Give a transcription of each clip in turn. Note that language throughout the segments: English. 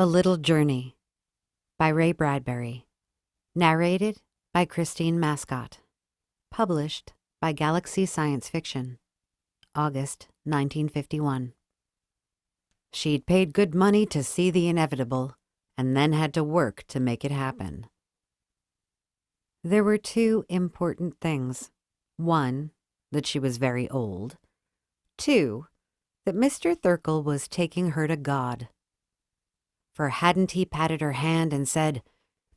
A Little Journey by Ray Bradbury. Narrated by Christine Mascott. Published by Galaxy Science Fiction. August 1951. She'd paid good money to see the inevitable, and then had to work to make it happen. There were two important things. One, that she was very old. Two, that Mr. Thurkell was taking her to God. For hadn't he patted her hand and said,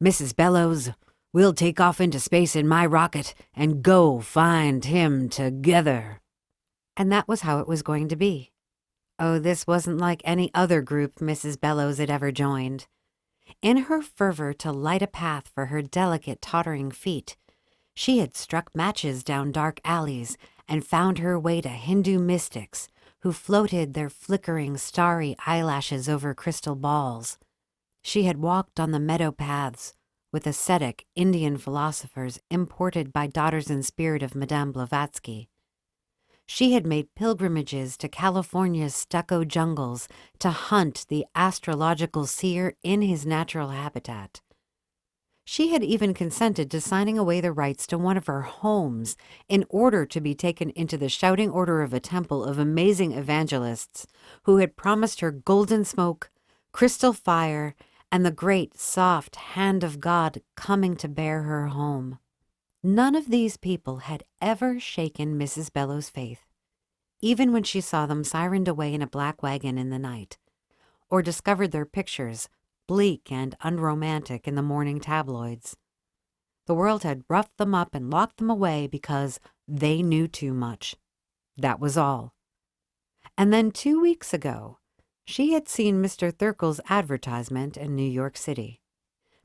"Mrs. Bellows, we'll take off into space in my rocket and go find him together." And that was how it was going to be. Oh, this wasn't like any other group Mrs. Bellows had ever joined. In her fervor to light a path for her delicate, tottering feet, she had struck matches down dark alleys and found her way to Hindu mystics who floated their flickering, starry eyelashes over crystal balls. She had walked on the meadow paths with ascetic Indian philosophers imported by Daughters in Spirit of Madame Blavatsky. She had made pilgrimages to California's stucco jungles to hunt the astrological seer in his natural habitat. She had even consented to signing away the rights to one of her homes in order to be taken into the shouting order of a temple of amazing evangelists who had promised her golden smoke, crystal fire, and the great, soft hand of God coming to bear her home. None of these people had ever shaken Mrs. Bellows' faith, even when she saw them sirened away in a black wagon in the night, or discovered their pictures bleak and unromantic in the morning tabloids. The world had roughed them up and locked them away because they knew too much. That was all. And then 2 weeks ago, she had seen Mr. Thurkell's advertisement in New York City.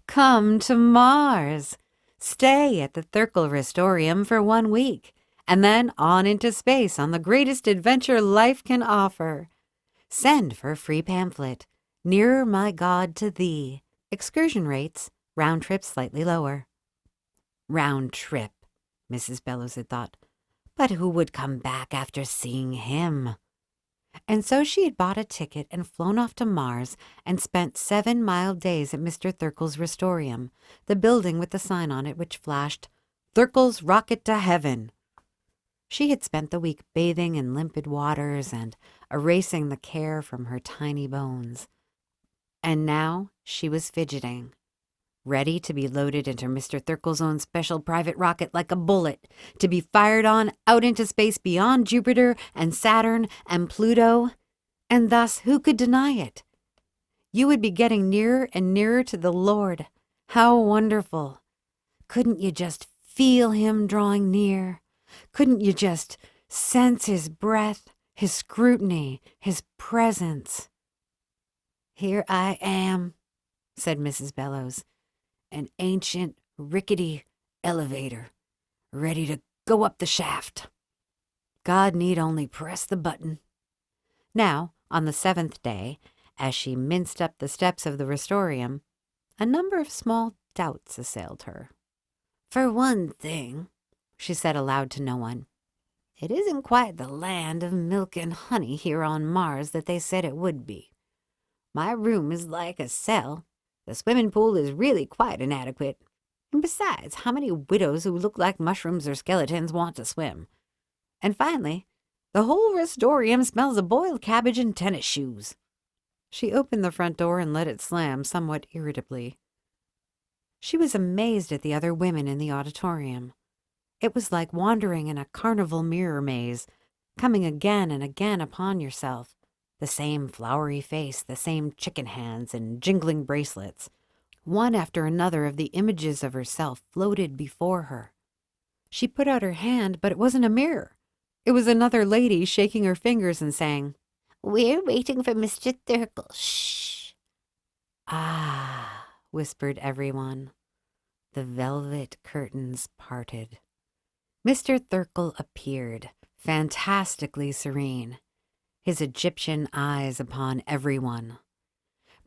"Come to Mars! Stay at the Thurkell Restorium for 1 week, and then on into space on the greatest adventure life can offer. Send for free pamphlet. Nearer, my God, to thee. Excursion rates, round trip slightly lower." Round trip, Mrs. Bellows had thought. But who would come back after seeing him? And so she had bought a ticket and flown off to Mars and spent 7 mild days at Mr. Thurkell's Restorium, the building with the sign on it which flashed, "Thurkell's Rocket to Heaven." She had spent the week bathing in limpid waters and erasing the care from her tiny bones. And now she was fidgeting, ready to be loaded into Mr. Thurkell's own special private rocket like a bullet, to be fired on out into space beyond Jupiter and Saturn and Pluto. And thus, who could deny it? You would be getting nearer and nearer to the Lord. How wonderful! Couldn't you just feel him drawing near? Couldn't you just sense his breath, his scrutiny, his presence? "Here I am," said Mrs. Bellows, "an ancient, rickety elevator, ready to go up the shaft. God need only press the button." Now, on the 7th day, as she minced up the steps of the Restorium, a number of small doubts assailed her. "For one thing," she said aloud to no one, "it isn't quite the land of milk and honey here on Mars that they said it would be. My room is like a cell. The swimming pool is really quite inadequate. And besides, how many widows who look like mushrooms or skeletons want to swim? And finally, the whole Restorium smells of boiled cabbage and tennis shoes." She opened the front door and let it slam somewhat irritably. She was amazed at the other women in the auditorium. It was like wandering in a carnival mirror maze, coming again and again upon yourself. The same flowery face, the same chicken hands and jingling bracelets. One after another of the images of herself floated before her. She put out her hand, but it wasn't a mirror. It was another lady shaking her fingers and saying, "We're waiting for Mr. Thurkell. Shh." "Ah," whispered everyone. The velvet curtains parted. Mr. Thurkell appeared, fantastically serene, his Egyptian eyes upon everyone.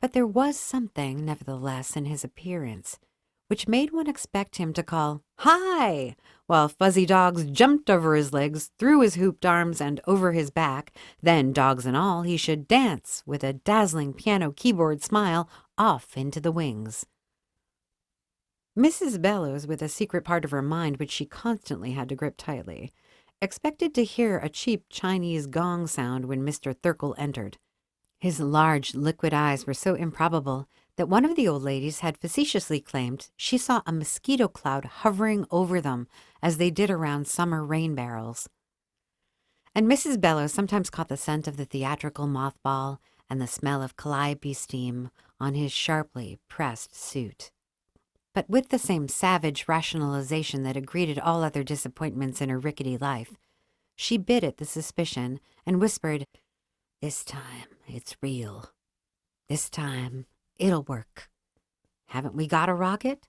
But there was something, nevertheless, in his appearance which made one expect him to call, "Hi!" while fuzzy dogs jumped over his legs, through his hooped arms, and over his back. Then, dogs and all, he should dance with a dazzling piano keyboard smile off into the wings. Mrs. Bellows, with a secret part of her mind which she constantly had to grip tightly, expected to hear a cheap Chinese gong sound when Mr. Thirkell entered. His large, liquid eyes were so improbable that one of the old ladies had facetiously claimed she saw a mosquito cloud hovering over them as they did around summer rain barrels. And Mrs. Bellows sometimes caught the scent of the theatrical mothball and the smell of calliope steam on his sharply pressed suit. But with the same savage rationalization that had greeted all other disappointments in her rickety life, she bit at the suspicion and whispered, "This time it's real. This time it'll work. Haven't we got a rocket?"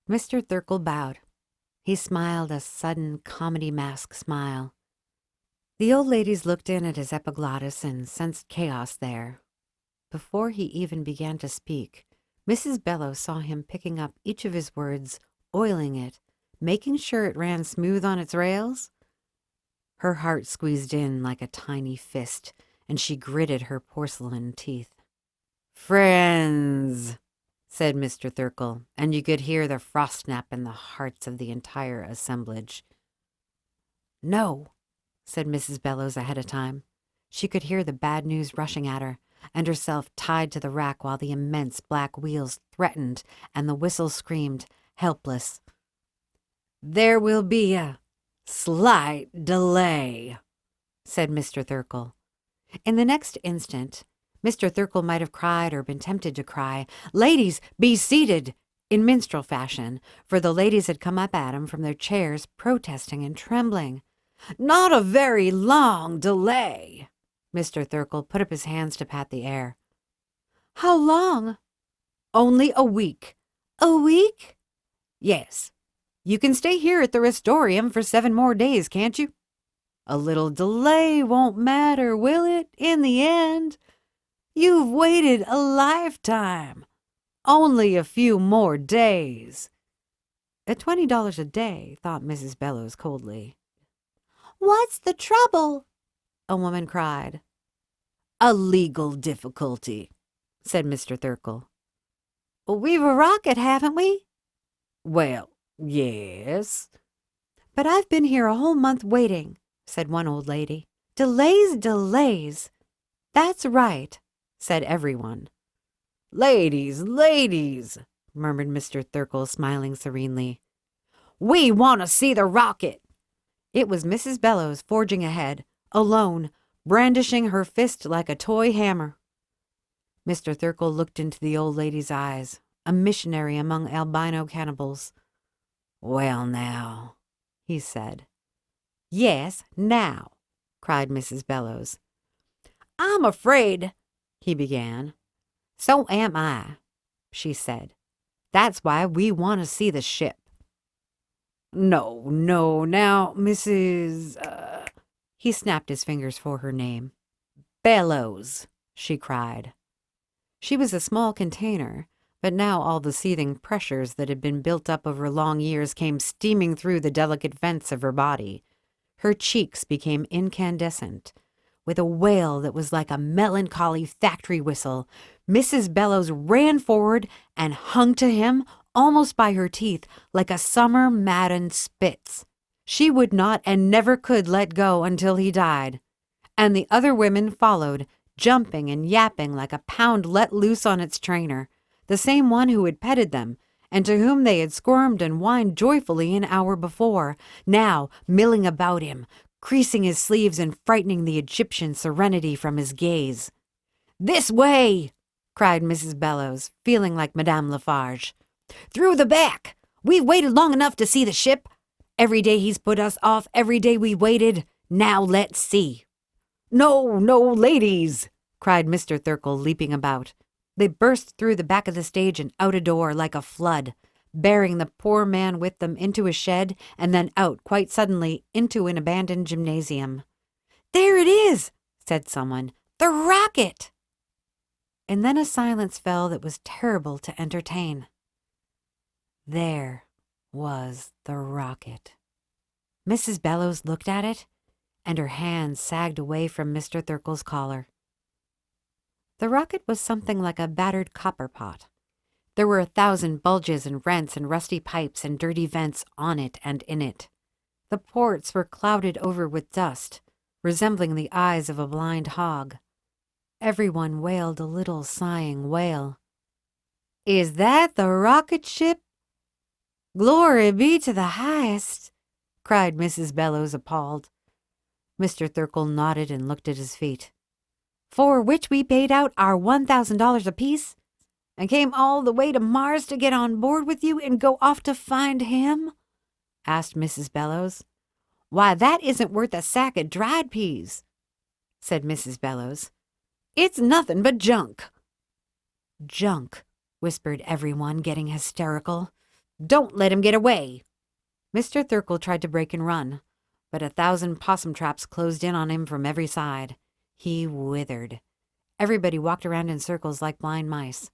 Mr. Thirkell bowed. He smiled a sudden comedy mask smile. The old ladies looked in at his epiglottis and sensed chaos there. Before he even began to speak, Mrs. Bellows saw him picking up each of his words, oiling it, making sure it ran smooth on its rails. Her heart squeezed in like a tiny fist, and she gritted her porcelain teeth. "Friends," said Mr. Thirkell, and you could hear the frost snap in the hearts of the entire assemblage. "No," said Mrs. Bellows ahead of time. She could hear the bad news rushing at her, and herself tied to the rack while the immense black wheels threatened and the whistle screamed, helpless. "There will be a slight delay," said Mr. Thirkell. In the next instant, Mr. Thirkell might have cried or been tempted to cry, "Ladies, be seated!" in minstrel fashion, for the ladies had come up at him from their chairs, protesting and trembling. "Not a very long delay." Mr. Thirkell put up his hands to pat the air. "How long?" "Only a week." "A week?" "Yes. You can stay here at the Restorium for 7 more days, can't you? A little delay won't matter, will it, in the end? You've waited a lifetime. Only a few more days." At $20 a day, thought Mrs. Bellows coldly. "What's the trouble?" a woman cried. "A legal difficulty," said Mr. Thirkell. "We've a rocket, haven't we?" "Well, yes." "But I've been here a whole month waiting," said one old lady. "Delays, delays." "That's right," said everyone. "Ladies, ladies," murmured Mr. Thirkell, smiling serenely. "We want to see the rocket." It was Mrs. Bellows forging ahead, alone, brandishing her fist like a toy hammer. Mr. Thirkell looked into the old lady's eyes, a missionary among albino cannibals. "Well, now," he said. "Yes, now," cried Mrs. Bellows. "I'm afraid," he began. "So am I," she said. "That's why we want to see the ship." "No, no, now, Mrs. He snapped his fingers for her name. "Bellows," she cried. She was a small container, but now all the seething pressures that had been built up over long years came steaming through the delicate vents of her body. Her cheeks became incandescent. With a wail that was like a melancholy factory whistle, Mrs. Bellows ran forward and hung to him almost by her teeth like a summer-maddened Spitz. She would not and never could let go until he died. And the other women followed, jumping and yapping like a pound let loose on its trainer, the same one who had petted them, and to whom they had squirmed and whined joyfully an hour before, now milling about him, creasing his sleeves and frightening the Egyptian serenity from his gaze. "This way!" cried Mrs. Bellows, feeling like Madame Lafarge. "Through the back! We've waited long enough to see the ship. Every day he's put us off, every day we waited. Now let's see." "No, no, ladies!" cried Mr. Thirkell, leaping about. They burst through the back of the stage and out a door like a flood, bearing the poor man with them into a shed and then out quite suddenly into an abandoned gymnasium. "There it is," said someone. "The rocket!" And then a silence fell that was terrible to entertain. There was the rocket. Mrs. Bellows looked at it, and her hand sagged away from Mr. Thirkle's collar. The rocket was something like a battered copper pot. There were 1,000 bulges and rents and rusty pipes and dirty vents on it and in it. The ports were clouded over with dust, resembling the eyes of a blind hog. Everyone wailed a little sighing wail. "Is that the rocket ship? Glory be to the highest," cried Mrs. Bellows, appalled. Mr. Thirkle nodded and looked at his feet. "For which we paid out our $1,000 apiece, and came all the way to Mars to get on board with you and go off to find him?" asked Mrs. Bellows. "Why, that isn't worth a sack of dried peas," said Mrs. Bellows. "It's nothing but junk." "Junk," whispered everyone, getting hysterical. "Don't let him get away." Mr. Thirkle tried to break and run, but 1,000 possum traps closed in on him from every side. He withered. Everybody walked around in circles like blind mice.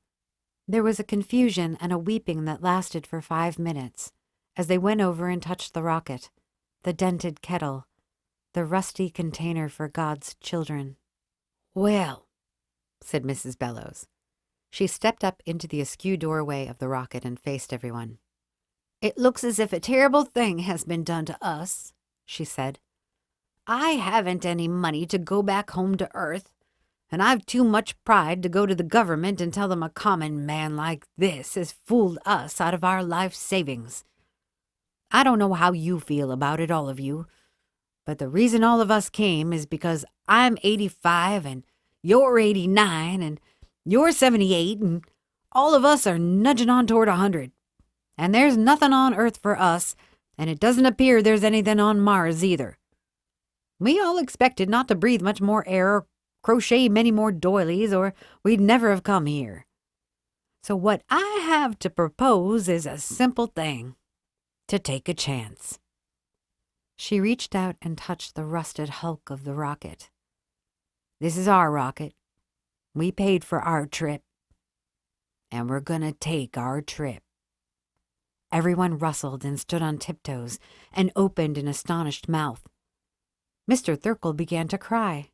There was a confusion and a weeping that lasted for 5 minutes as they went over and touched the rocket, the dented kettle, the rusty container for God's children. "Well," said Mrs. Bellows. She stepped up into the askew doorway of the rocket and faced everyone. "It looks as if a terrible thing has been done to us," she said. "I haven't any money to go back home to Earth, and I've too much pride to go to the government and tell them a common man like this has fooled us out of our life savings. I don't know how you feel about it, all of you, but the reason all of us came is because I'm 85 and you're 89 and you're 78 and all of us are nudging on toward 100. And there's nothing on Earth for us, and it doesn't appear there's anything on Mars either. We all expected not to breathe much more air or crochet many more doilies, or we'd never have come here. So what I have to propose is a simple thing, to take a chance." She reached out and touched the rusted hulk of the rocket. "This is our rocket. We paid for our trip, and we're gonna take our trip." Everyone rustled and stood on tiptoes and opened an astonished mouth. Mr. Thirkle began to cry.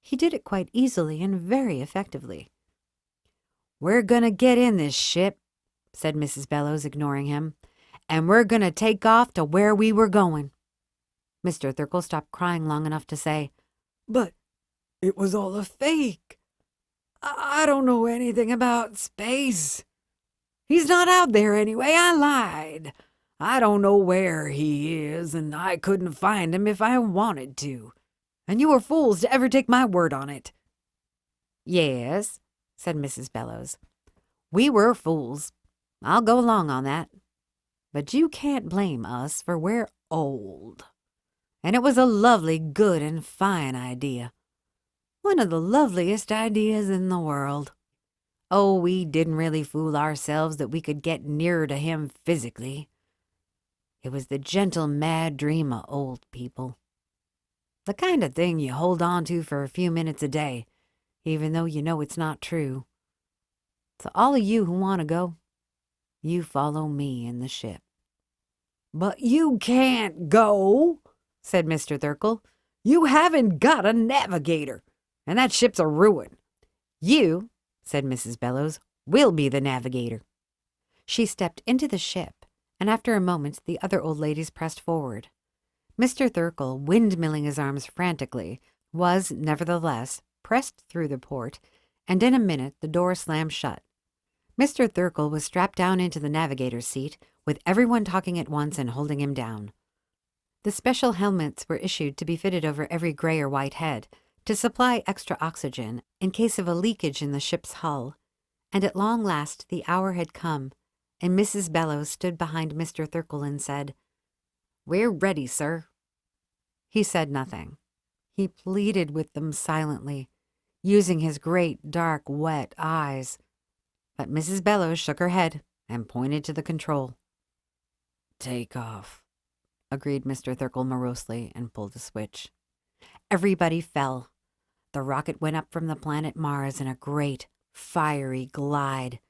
He did it quite easily and very effectively. "We're gonna get in this ship," said Mrs. Bellows, ignoring him, "and we're gonna take off to where we were going." Mr. Thirkle stopped crying long enough to say, "But it was all a fake. I don't know anything about space. He's not out there anyway. I lied. I don't know where he is, and I couldn't find him if I wanted to. And you were fools to ever take my word on it." "Yes," said Mrs. Bellows. "We were fools. I'll go along on that. But you can't blame us, for we're old. And it was a lovely, good, and fine idea. One of the loveliest ideas in the world. Oh, we didn't really fool ourselves that we could get nearer to him physically. It was the gentle, mad dream of old people. The kind of thing you hold on to for a few minutes a day, even though you know it's not true. So all of you who want to go, you follow me in the ship." "But you can't go," said Mr. Thirkle. "You haven't got a navigator, and that ship's a ruin." "You," said Mrs. Bellows, "will be the navigator." She stepped into the ship, and after a moment the other old ladies pressed forward. Mr. Thirkle, windmilling his arms frantically, was, nevertheless, pressed through the port, and in a minute the door slammed shut. Mr. Thirkle was strapped down into the navigator's seat, with everyone talking at once and holding him down. The special helmets were issued to be fitted over every gray or white head, to supply extra oxygen in case of a leakage in the ship's hull, and at long last the hour had come, and Mrs. Bellows stood behind Mr. Thirkle and said, "We're ready, sir." He said nothing. He pleaded with them silently, using his great, dark, wet eyes. But Mrs. Bellows shook her head and pointed to the control. "Take off," agreed Mr. Thirkle morosely, and pulled a switch. Everybody fell. The rocket went up from the planet Mars in a great, fiery glide,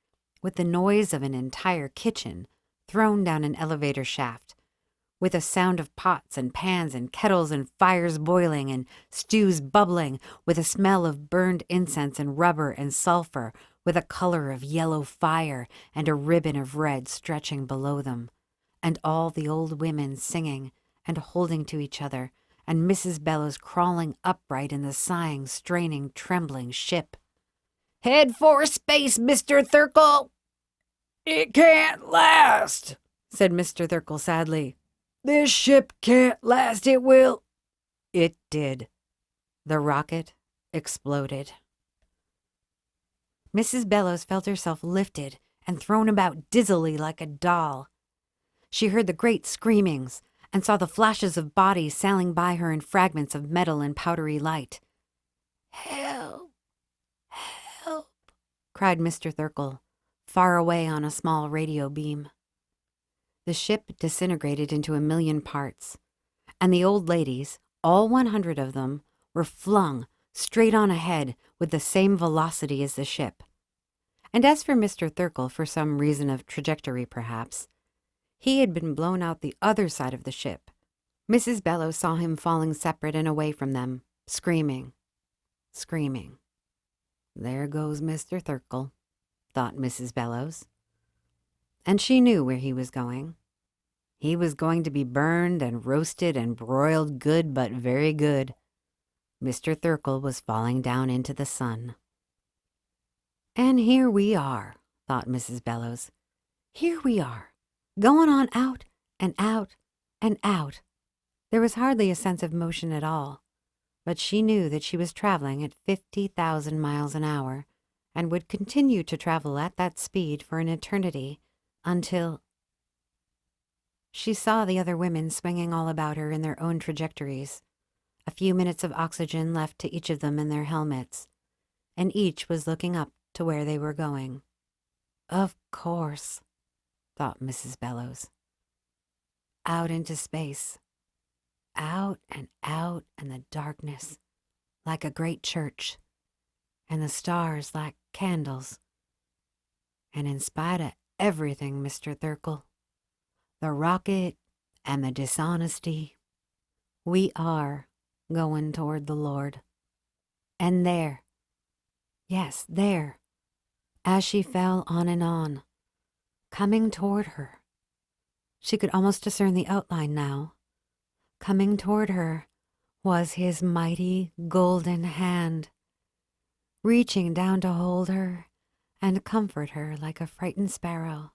with the noise of an entire kitchen thrown down an elevator shaft, with a sound of pots and pans and kettles and fires boiling and stews bubbling, with a smell of burned incense and rubber and sulfur, with a color of yellow fire and a ribbon of red stretching below them, and all the old women singing and holding to each other, and Mrs. Bellows crawling upright in the sighing, straining, trembling ship. "Head for space, Mr. Thurkle!" "It can't last," said Mr. Thurkle sadly. "This ship can't last, it will." It did. The rocket exploded. Mrs. Bellows felt herself lifted and thrown about dizzily like a doll. She heard the great screamings and saw the flashes of bodies sailing by her in fragments of metal and powdery light. "Help! Help!" cried Mr. Thurkle, far away on a small radio beam. The ship disintegrated into a million parts, and the old ladies, all 100 of them, were flung straight on ahead with the same velocity as the ship. And as for Mr. Thurkle, for some reason of trajectory perhaps, he had been blown out the other side of the ship. Mrs. Bellows saw him falling separate and away from them, screaming, screaming. "There goes Mr. Thurkle," thought Mrs. Bellows. And she knew where he was going. He was going to be burned and roasted and broiled good but very good. Mr. Thurkle was falling down into the sun. "And here we are," thought Mrs. Bellows. "Here we are, going on out and out and out." There was hardly a sense of motion at all, but she knew that she was traveling at 50,000 miles an hour and would continue to travel at that speed for an eternity until... She saw the other women swinging all about her in their own trajectories, a few minutes of oxygen left to each of them in their helmets, and each was looking up to where they were going. "Of course," thought Mrs. Bellows. Out into space. Out and the darkness, like a great church, and the stars like candles. And in spite of everything, Mr. Thurkle, the rocket and the dishonesty, we are going toward the Lord. And there, yes, there, as she fell on and on, coming toward her, she could almost discern the outline now. Coming toward her was his mighty golden hand, reaching down to hold her and comfort her like a frightened sparrow.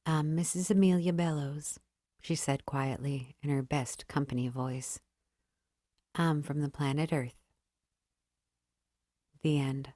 "I'm Mrs. Amelia Bellows," she said quietly in her best company voice. "I'm from the planet Earth." The end.